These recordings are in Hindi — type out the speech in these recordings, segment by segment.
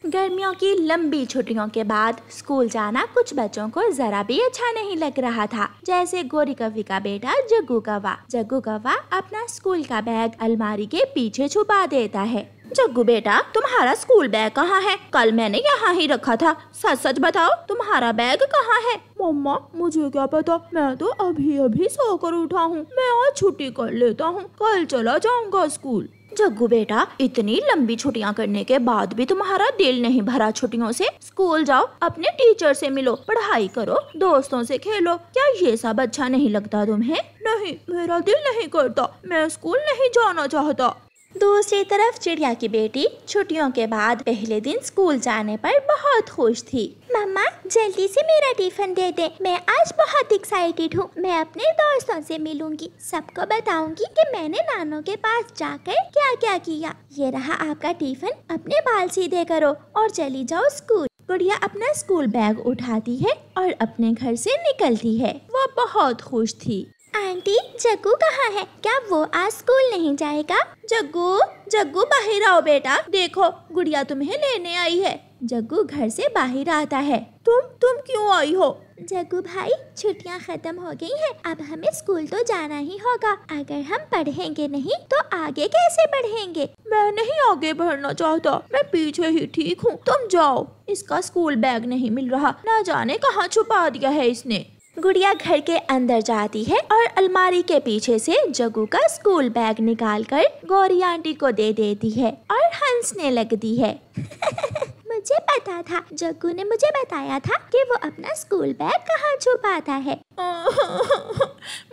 गर्मियों की लंबी छुट्टियों के बाद स्कूल जाना कुछ बच्चों को जरा भी अच्छा नहीं लग रहा था। जैसे गोरी कव्वी का बेटा जग्गू कौवा। जग्गू कौवा अपना स्कूल का बैग अलमारी के पीछे छुपा देता है। जग्गू बेटा, तुम्हारा स्कूल बैग कहाँ है? कल मैंने यहाँ ही रखा था। सच सच बताओ, तुम्हारा बैग कहाँ है? मम्मा, मुझे क्या पता, मैं तो अभी अभी सोकर उठा हूँ। मैं आज छुट्टी कर लेता हूँ, कल चला जाऊँगा स्कूल। जग्गू बेटा, इतनी लंबी छुट्टियां करने के बाद भी तुम्हारा दिल नहीं भरा छुट्टियों से? स्कूल जाओ, अपने टीचर से मिलो, पढ़ाई करो, दोस्तों से खेलो। क्या ये सब अच्छा नहीं लगता तुम्हें? नहीं, मेरा दिल नहीं करता, मैं स्कूल नहीं जाना चाहता। दूसरी तरफ चिड़िया की बेटी छुट्टियों के बाद पहले दिन स्कूल जाने पर बहुत खुश थी। मम्मा, जल्दी से मेरा टिफिन दे दे, मैं आज बहुत एक्साइटेड हूँ। मैं अपने दोस्तों से मिलूंगी, सबको बताऊंगी कि मैंने नानू के पास जाकर क्या क्या किया। ये रहा आपका टिफिन, अपने बाल सीधे करो और चली जाओ स्कूल। गुड़िया अपना स्कूल बैग उठाती है और अपने घर से निकलती है। वो बहुत खुश थी। आंटी, जग्गू कहाँ है? क्या वो आज स्कूल नहीं जाएगा? जग्गू, जग्गू बाहर आओ बेटा, देखो गुड़िया तुम्हें लेने आई है। जग्गू घर से बाहर आता है। तुम क्यों आई हो? जग्गू भाई, छुट्टियां खत्म हो गई हैं, अब हमें स्कूल तो जाना ही होगा। अगर हम पढ़ेंगे नहीं तो आगे कैसे बढ़ेंगे? मैं नहीं आगे बढ़ना चाहता, मैं पीछे ही ठीक हूँ। तुम जाओ, इसका स्कूल बैग नहीं मिल रहा, ना जाने कहाँ छुपा दिया है इसने। गुड़िया घर के अंदर जाती है और अलमारी के पीछे से जग्गू का स्कूल बैग निकालकर गौरी आंटी को दे देती है और हंसने लगती है। मुझे पता था, जग्गू ने मुझे बताया था कि वो अपना स्कूल बैग कहाँ छुपाता है।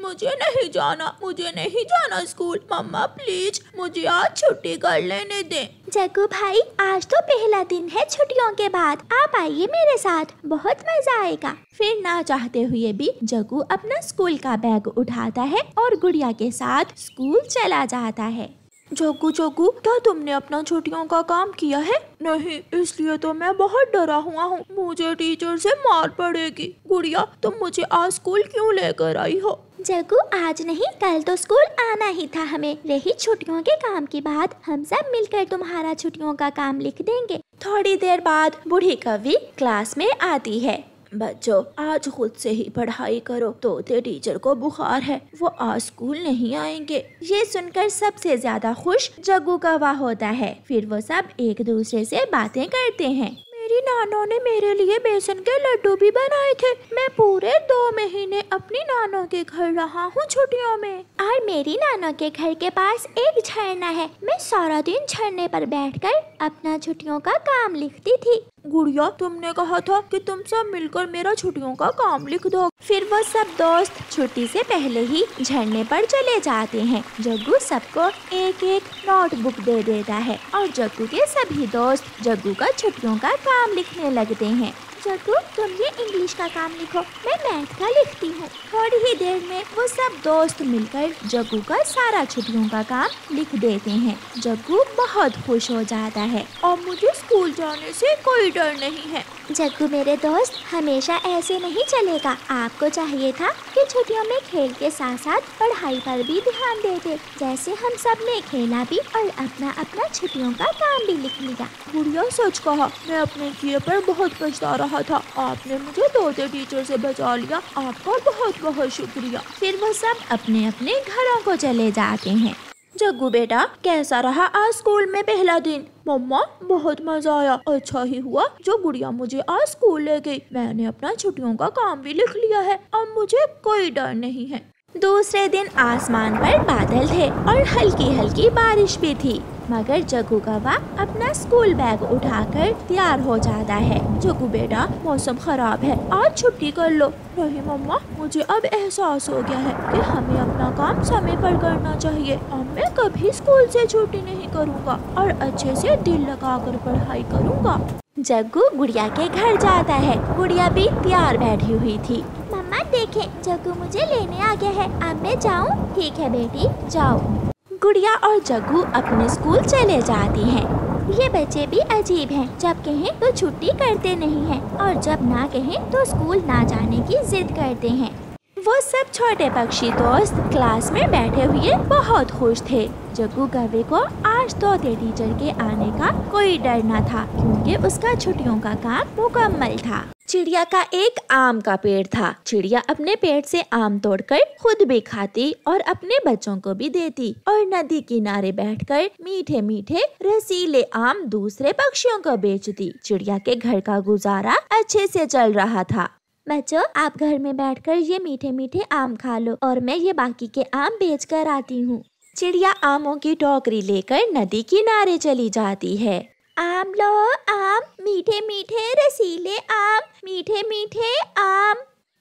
मुझे नहीं जाना स्कूल। मम्मा प्लीज, मुझे आज छुट्टी कर लेने दे। जग्गू भाई, आज तो पहला दिन है छुट्टियों के बाद, आप आइए मेरे साथ, बहुत मजा आएगा। फिर ना चाहते हुए भी जग्गू अपना स्कूल का बैग उठाता है और गुड़िया के साथ स्कूल चला जाता है। जग्गू, क्या तुमने अपना छुट्टियों का काम किया है? नहीं, इसलिए तो मैं बहुत डरा हुआ हूँ, मुझे टीचर से मार पड़ेगी। गुड़िया, तुम मुझे आज स्कूल क्यों लेकर आई हो? जग्गू, आज नहीं, कल तो स्कूल आना ही था हमें। रही छुट्टियों के काम की बात, हम सब मिलकर तुम्हारा छुट्टियों का काम लिख देंगे। थोड़ी देर बाद बूढ़ी कव्वी क्लास में आती है। बच्चों, आज खुद से ही पढ़ाई करो, तोते टीचर को बुखार है, वो आज स्कूल नहीं आएंगे। ये सुनकर सबसे ज्यादा खुश जग्गू कौवा होता है। फिर वो सब एक दूसरे से बातें करते हैं। मेरी नानो ने मेरे लिए बेसन के लड्डू भी बनाए थे। मैं पूरे 2 महीने अपनी नानो के घर रहा हूँ छुट्टियों में। और मेरी नानो के घर के पास एक झरना है, मैं सारा दिन झरने पर बैठकर अपना छुट्टियों का काम लिखती थी। गुड़िया, तुमने कहा था कि तुम सब मिलकर मेरा छुट्टियों का काम लिख दो। फिर वो सब दोस्त छुट्टी से पहले ही झरने पर चले जाते हैं। जग्गू सबको एक एक नोटबुक दे देता है और जग्गू के सभी दोस्त जग्गू का छुट्टियों का काम लिखने लगते हैं। जग्गू, तुम ये इंग्लिश का काम लिखो, मैं मैथ का लिखती हूँ। थोड़ी ही देर में वो सब दोस्त मिलकर जग्गू का सारा छुट्टियों का काम लिख देते हैं। जग्गू बहुत खुश हो जाता है और मुझे स्कूल जाने से कोई डर नहीं है। जग्गू मेरे दोस्त, हमेशा ऐसे नहीं चलेगा। आपको चाहिए था कि छुट्टियों में खेल के साथ साथ पढ़ाई पर भी ध्यान देते, जैसे हम सब ने खेला भी और अपना अपना छुट्टियों का काम भी लिख लिया। गुड़िया, सच कहा, मैं अपने किए पर बहुत पछता रहा था। आपने मुझे तोते टीचर से बचा लिया, आपका बहुत बहुत शुक्रिया। फिर वो सब अपने अपने घरों को चले जाते हैं। जग्गू बेटा, कैसा रहा आज स्कूल में पहला दिन? मम्मा, बहुत मजा आया। अच्छा ही हुआ जो गुड़िया मुझे आज स्कूल ले गई। मैंने अपना छुट्टियों का काम भी लिख लिया है, अब मुझे कोई डर नहीं है। दूसरे दिन आसमान पर बादल थे और हल्की हल्की बारिश भी थी, मगर जग्गू कौवा अपना स्कूल बैग उठाकर तैयार हो जाता है। जग्गू बेटा, मौसम खराब है, आज छुट्टी कर लो। नहीं मम्मा, मुझे अब एहसास हो गया है कि हमें अपना काम समय पर करना चाहिए। अब मैं कभी स्कूल से छुट्टी नहीं करूँगा और अच्छे से दिल लगाकर पढ़ाई करूँगा। जग्गू गुड़िया के घर जाता है। गुड़िया भी तैयार बैठी हुई थी। मम्मा देखें, जग्गू मुझे लेने आ गया है, अब मैं जाऊँ? ठीक है बेटी, जाओ। गुड़िया और जग्गू अपने स्कूल चले जाती हैं। ये बच्चे भी अजीब हैं, जब कहें तो छुट्टी करते नहीं हैं और जब ना कहें तो स्कूल ना जाने की जिद करते हैं। वो सब छोटे पक्षी दोस्त क्लास में बैठे हुए बहुत खुश थे। जग्गू कौवे को आज तोते टीचर के आने का कोई डर न था, क्योंकि उसका छुट्टियों का काम मुकम्मल था। चिड़िया का एक आम का पेड़ था। चिड़िया अपने पेड़ से आम तोड़कर खुद भी खाती और अपने बच्चों को भी देती और नदी किनारे बैठकर मीठे मीठे रसीले आम दूसरे पक्षियों को बेचती। चिड़िया के घर का गुजारा अच्छे से चल रहा था। बच्चों, आप घर में बैठकर ये मीठे मीठे आम खा लो और मैं ये बाकी के आम बेच कर आती हूँ। चिड़िया आमों की टोकरी लेकर नदी किनारे चली जाती है। आम लो आम, मीठे मीठे रसीले आम, मीठे मीठे आम।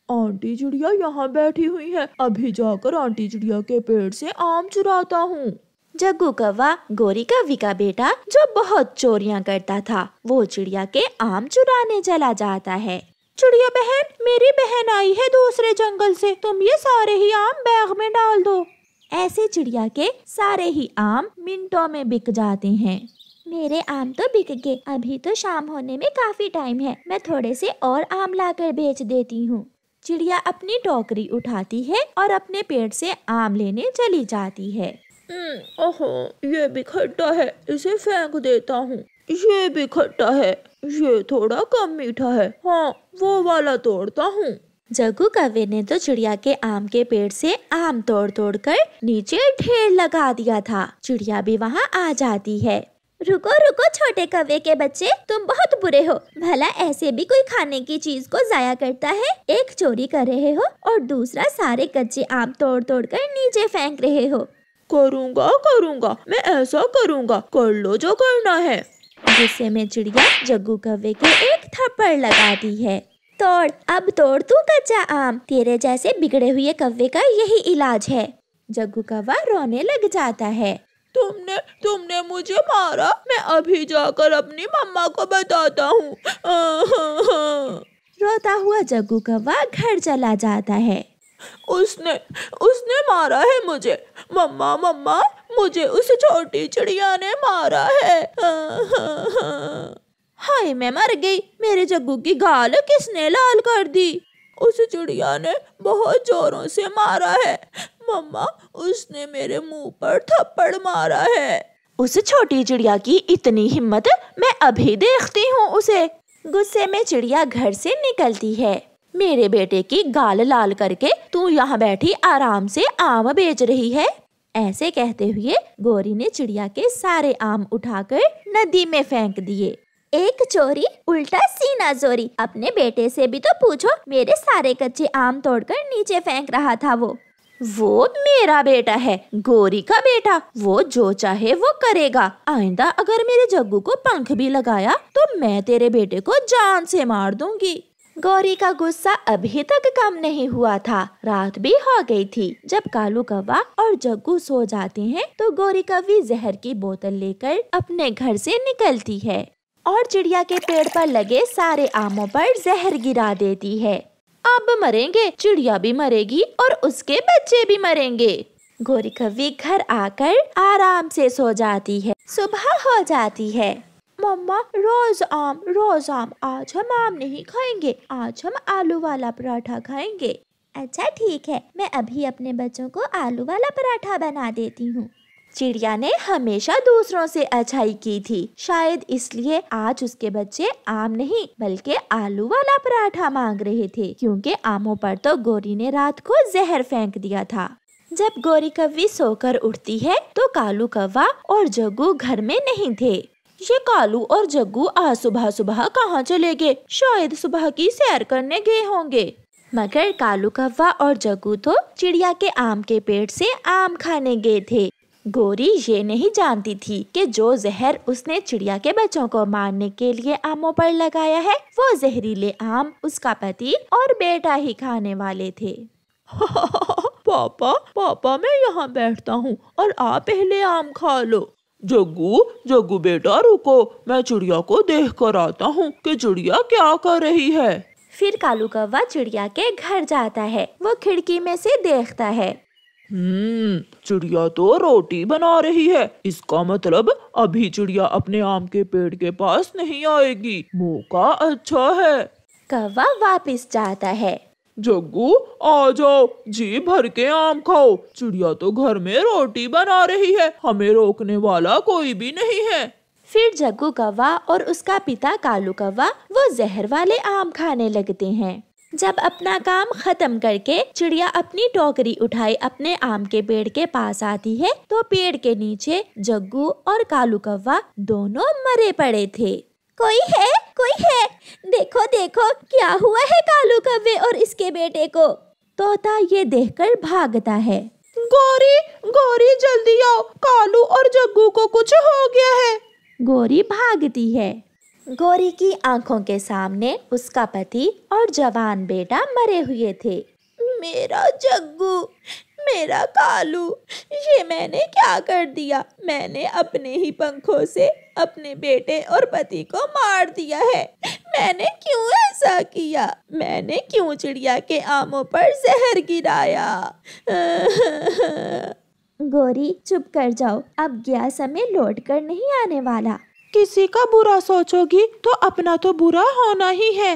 आंटी चिड़िया यहाँ बैठी हुई है, अभी जाकर आंटी चिड़िया के पेड़ से आम चुराता हूँ। जग्गू कौवा गोरी कौवी का बेटा, जो बहुत चोरियां करता था, वो चिड़िया के आम चुराने चला जाता है। चिड़िया बहन, मेरी बहन आई है दूसरे जंगल से, तुम ये सारे ही आम बैग में डाल दो। ऐसे चिड़िया के सारे ही आम मिनटों में बिक जाते हैं। मेरे आम तो बिक गए, अभी तो शाम होने में काफी टाइम है, मैं थोड़े से और आम लाकर बेच देती हूँ। चिड़िया अपनी टोकरी उठाती है और अपने पेड़ से आम लेने चली जाती है। ओहो, ये भी खट्टा है, इसे फेंक देता हूँ। ये भी खट्टा है, ये थोड़ा कम मीठा है, हाँ वो वाला तोड़ता हूँ। जग्गू कौवे ने तो चिड़िया के आम के पेड़ से आम तोड़ तोड़ कर नीचे ढेर लगा दिया था। चिड़िया भी वहाँ आ जाती है। रुको रुको छोटे कौवे के बच्चे, तुम बहुत बुरे हो। भला ऐसे भी कोई खाने की चीज को जाया करता है? एक चोरी कर रहे हो और दूसरा सारे कच्चे आम तोड़ तोड़ कर नीचे फेंक रहे हो। करूँगा करूँगा, मैं ऐसा करूँगा, कर लो जो करना है। गुस्से में चिड़िया जग्गू कौवे को एक थप्पड़ लगाती है। तोड़, अब तोड़ तू कच्चा आम, तेरे जैसे बिगड़े हुए कौवे का यही इलाज है। जग्गू कौवा रोने लग जाता है। तुमने मुझे मारा, मैं अभी जाकर अपनी मम्मा को बताता हूँ। रोता हुआ जग्गू कौवा घर चला जाता है। उसने मारा है मुझे, मम्मा मम्मा, मुझे उस छोटी चिड़िया ने मारा है। हाय, मैं मर गई, मेरे जग्गू की गाल किसने लाल कर दी? उस चिड़िया ने बहुत जोरों से मारा है मम्मा, उसने मेरे मुंह पर थप्पड़ मारा है। उस छोटी चिड़िया की इतनी हिम्मत, मैं अभी देखती हूँ उसे। गुस्से में चिड़िया घर से निकलती है। मेरे बेटे की गाल लाल करके तू यहाँ बैठी आराम से आम बेच रही है? ऐसे कहते हुए गोरी ने चिड़िया के सारे आम उठाकर नदी में फेंक दिए। एक चोरी उल्टा सीना जोरी, अपने बेटे से भी तो पूछो, मेरे सारे कच्चे आम तोड़कर नीचे फेंक रहा था वो मेरा बेटा है, गोरी का बेटा, वो जो चाहे वो करेगा। आइंदा अगर मेरे जग्गू को पंख भी लगाया तो मैं तेरे बेटे को जान से मार दूंगी। गौरी का गुस्सा अभी तक कम नहीं हुआ था। रात भी हो गई थी। जब कालू कौवा और जग्गू सो जाते हैं तो गौरी कौवी जहर की बोतल लेकर अपने घर से निकलती है और चिड़िया के पेड़ पर लगे सारे आमों पर जहर गिरा देती है। अब मरेंगे, चिड़िया भी मरेगी और उसके बच्चे भी मरेंगे। गौरी कौवी घर आकर आराम से सो जाती है। सुबह हो जाती है। मम्मा, रोज आम, आज हम आम नहीं खाएंगे, आज हम आलू वाला पराठा खाएंगे। अच्छा ठीक है, मैं अभी अपने बच्चों को आलू वाला पराठा बना देती हूँ। चिड़िया ने हमेशा दूसरों से अच्छाई की थी, शायद इसलिए आज उसके बच्चे आम नहीं बल्कि आलू वाला पराठा मांग रहे थे, क्योंकि आमों पर तो गौरी ने रात को जहर फेंक दिया था। जब गौरी कौवी सोकर उठती है तो कालू कौवा और जग्गू घर में नहीं थे। ये कालू और जग्गू आज सुबह सुबह कहाँ चले गए? शायद सुबह की सैर करने गए होंगे। मगर कालू कौवा और जग्गू तो चिड़िया के आम के पेड़ से आम खाने गए थे। गौरी ये नहीं जानती थी कि जो जहर उसने चिड़िया के बच्चों को मारने के लिए आमों पर लगाया है वो जहरीले आम उसका पति और बेटा ही खाने वाले थे। पापा मैं यहाँ बैठता हूँ और आप पहले आम खा लो। जग्गू बेटा रुको, मैं चिड़िया को देख कर आता हूँ कि चिड़िया क्या कर रही है। फिर कालू कौवा चिड़िया के घर जाता है। वो खिड़की में से देखता है। चिड़िया तो रोटी बना रही है, इसका मतलब अभी चिड़िया अपने आम के पेड़ के पास नहीं आएगी। मौका अच्छा है। कौवा वापस जाता है। जग्गू आ जाओ, जी भर के आम खाओ। चिड़िया तो घर में रोटी बना रही है, हमें रोकने वाला कोई भी नहीं है। फिर जग्गू कौवा और उसका पिता कालू कौवा वो जहर वाले आम खाने लगते हैं। जब अपना काम खत्म करके चिड़िया अपनी टोकरी उठाई अपने आम के पेड़ के पास आती है तो पेड़ के नीचे जग्गू और कालू कौवा दोनों मरे पड़े थे। कोई है, कोई है, देखो देखो क्या हुआ है कालू कौवे और इसके बेटे को। तोता ये देखकर भागता है। गौरी, गौरी जल्दी आओ, कालू और जग्गू को कुछ हो गया है। गौरी भागती है। गौरी की आंखों के सामने उसका पति और जवान बेटा मरे हुए थे। मेरा जग्गू, मेरा कालू, ये मैंने क्या कर दिया? मैंने अपने ही पंखों से अपने बेटे और पति को मार दिया है। मैंने क्यों ऐसा किया? मैंने क्यों चिड़िया के आमों पर जहर गिराया? गौरी चुप कर जाओ, अब यह समय लौट कर नहीं आने वाला। किसी का बुरा सोचोगी तो अपना तो बुरा होना ही है।